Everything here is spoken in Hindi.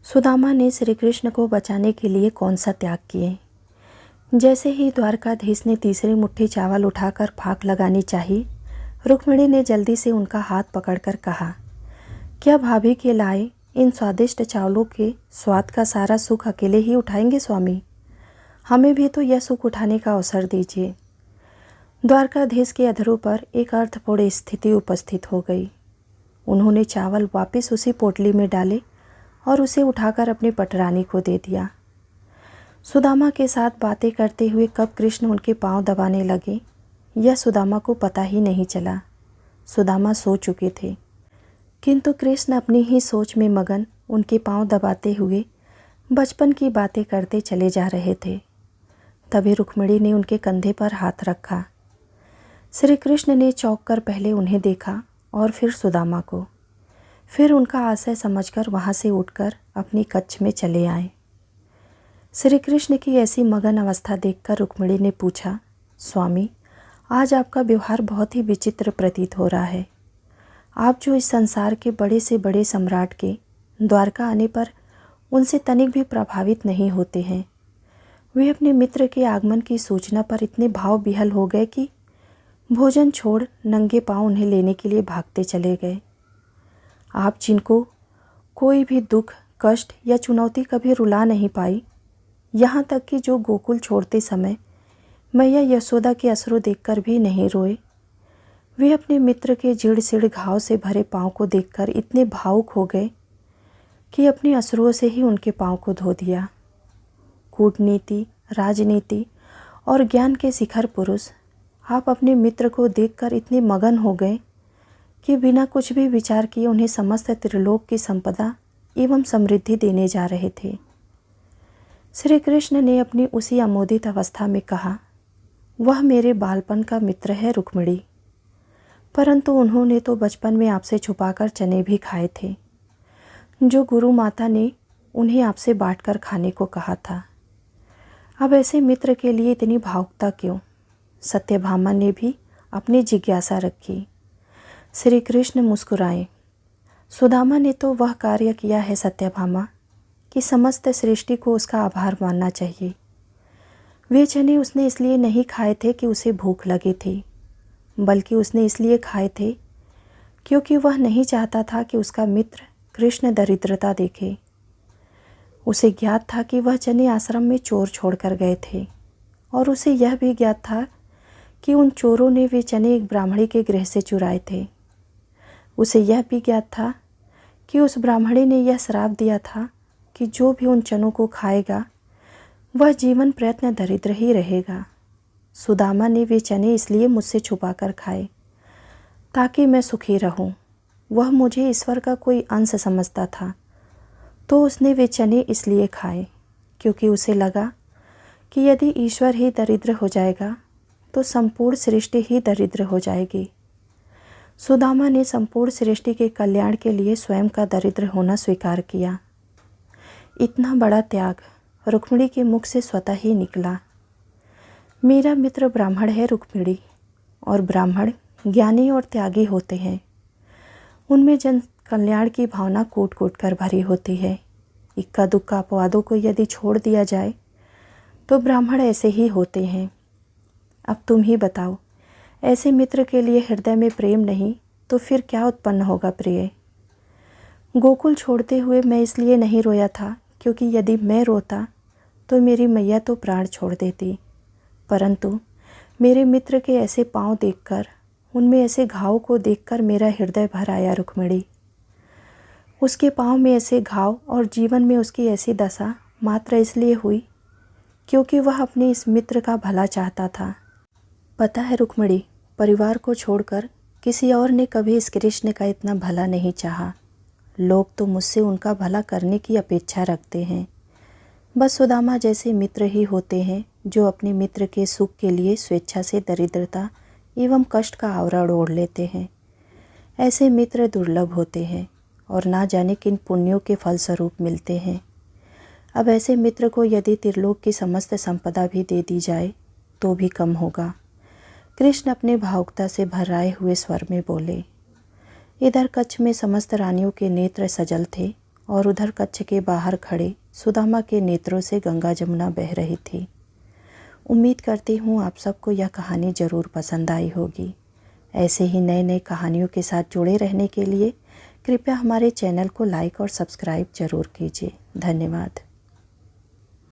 सुदामा ने श्री कृष्ण को बचाने के लिए कौन सा त्याग किए। जैसे ही द्वारकाधीश ने तीसरी मुट्ठी चावल उठाकर फाक लगानी चाहिए, रुक्मिणी ने जल्दी से उनका हाथ पकड़कर कहा, क्या भाभी के लाए इन स्वादिष्ट चावलों के स्वाद का सारा सुख अकेले ही उठाएंगे स्वामी? हमें भी तो यह सुख उठाने का अवसर दीजिए। द्वारकाधीश के अधरों पर एक अर्थपूर्ण स्थिति उपस्थित हो गई। उन्होंने चावल वापस उसी पोटली में डाले और उसे उठाकर अपनी पटरानी को दे दिया। सुदामा के साथ बातें करते हुए कब कृष्ण उनके पांव दबाने लगे, यह सुदामा को पता ही नहीं चला। सुदामा सो चुके थे, किंतु कृष्ण अपनी ही सोच में मगन उनके पांव दबाते हुए बचपन की बातें करते चले जा रहे थे। तभी रुक्मिणी ने उनके कंधे पर हाथ रखा। श्री कृष्ण ने चौंक कर पहले उन्हें देखा और फिर सुदामा को। फिर उनका आशय समझकर वहाँ से उठकर अपनी कक्ष में चले आए। श्री कृष्ण की ऐसी मगन अवस्था देखकर रुक्मिणी ने पूछा, स्वामी, आज आपका व्यवहार बहुत ही विचित्र प्रतीत हो रहा है। आप जो इस संसार के बड़े से बड़े सम्राट के द्वारका आने पर उनसे तनिक भी प्रभावित नहीं होते हैं। वे अपने मित्र के आगमन की सूचना पर इतने भाव विह्वल हो गए कि भोजन छोड़ नंगे पांव उन्हें लेने के लिए भागते चले गए। आप जिनको कोई भी दुख, कष्ट या चुनौती कभी रुला नहीं पाई, यहाँ तक कि जो गोकुल छोड़ते समय मैया यशोदा के अश्रु देखकर भी नहीं रोए, वे अपने मित्र के जीर्ण शीर्ण घाव से भरे पांव को देखकर इतने भावुक हो गए कि अपने अश्रुओं से ही उनके पांव को धो दिया। कूटनीति, राजनीति और ज्ञान के शिखर पुरुष, आप अपने मित्र को देखकर इतने मगन हो गए कि बिना कुछ भी विचार किए उन्हें समस्त त्रिलोक की संपदा एवं समृद्धि देने जा रहे थे। श्री कृष्ण ने अपनी उसी अमोदित अवस्था में कहा, वह मेरे बालपन का मित्र है रुक्मिणी, परंतु उन्होंने तो बचपन में आपसे छुपाकर चने भी खाए थे, जो गुरु माता ने उन्हें आपसे बांटकर खाने को कहा था। अब ऐसे मित्र के लिए इतनी भावुकता क्यों? सत्यभामा ने भी अपनी जिज्ञासा रखी। श्री कृष्ण मुस्कुराए। सुदामा ने तो वह कार्य किया है सत्यभामा कि समस्त सृष्टि को उसका आभार मानना चाहिए। वे चने उसने इसलिए नहीं खाए थे कि उसे भूख लगी थी, बल्कि उसने इसलिए खाए थे क्योंकि वह नहीं चाहता था कि उसका मित्र कृष्ण दरिद्रता देखे। उसे ज्ञात था कि वह चने आश्रम में चोर छोड़कर गए थे, और उसे यह भी ज्ञात था कि उन चोरों ने वे चने एक ब्राह्मणी के गृह से चुराए थे। उसे यह भी ज्ञात था कि उस ब्राह्मणी ने यह श्राप दिया था कि जो भी उन चनों को खाएगा वह जीवन प्रयत्न दरिद्र ही रहेगा। सुदामा ने वे चने इसलिए मुझसे छुपा कर खाए ताकि मैं सुखी रहूं। वह मुझे ईश्वर का कोई अंश समझता था, तो उसने वे चने इसलिए खाए क्योंकि उसे लगा कि यदि ईश्वर ही दरिद्र हो जाएगा तो संपूर्ण सृष्टि ही दरिद्र हो जाएगी। सुदामा ने संपूर्ण सृष्टि के कल्याण के लिए स्वयं का दरिद्र होना स्वीकार किया। इतना बड़ा त्याग रुक्मिणी के मुख से स्वतः ही निकला। मेरा मित्र ब्राह्मण है रुक्मिणी, और ब्राह्मण ज्ञानी और त्यागी होते हैं। उनमें जन कल्याण की भावना कूट कूट कर भरी होती है। इक्का दुक्का अपवादों को यदि छोड़ दिया जाए तो ब्राह्मण ऐसे ही होते हैं। अब तुम ही बताओ, ऐसे मित्र के लिए हृदय में प्रेम नहीं तो फिर क्या उत्पन्न होगा प्रिय? गोकुल छोड़ते हुए मैं इसलिए नहीं रोया था क्योंकि यदि मैं रोता तो मेरी मैया तो प्राण छोड़ देती, परंतु मेरे मित्र के ऐसे पांव देखकर, उनमें ऐसे घाव को देखकर मेरा हृदय भर आया रुक्मिणी। उसके पांव में ऐसे घाव और जीवन में उसकी ऐसी दशा मात्र इसलिए हुई क्योंकि वह अपने इस मित्र का भला चाहता था। पता है रुक्मिणी, परिवार को छोड़कर किसी और ने कभी इस कृष्ण का इतना भला नहीं चाहा। लोग तो मुझसे उनका भला करने की अपेक्षा रखते हैं। बस सुदामा जैसे मित्र ही होते हैं जो अपने मित्र के सुख के लिए स्वेच्छा से दरिद्रता एवं कष्ट का आवरण ओढ़ लेते हैं। ऐसे मित्र दुर्लभ होते हैं और ना जाने किन पुण्यों के फलस्वरूप मिलते हैं। अब ऐसे मित्र को यदि त्रिलोक की समस्त संपदा भी दे दी जाए तो भी कम होगा। कृष्ण अपने भावुकता से भर आए हुए स्वर में बोले। इधर कच्छ में समस्त रानियों के नेत्र सजल थे और उधर कच्छ के बाहर खड़े सुदामा के नेत्रों से गंगा जमुना बह रही थी। उम्मीद करती हूँ आप सबको यह कहानी ज़रूर पसंद आई होगी। ऐसे ही नए नए कहानियों के साथ जुड़े रहने के लिए कृपया हमारे चैनल को लाइक और सब्सक्राइब ज़रूर कीजिए। धन्यवाद।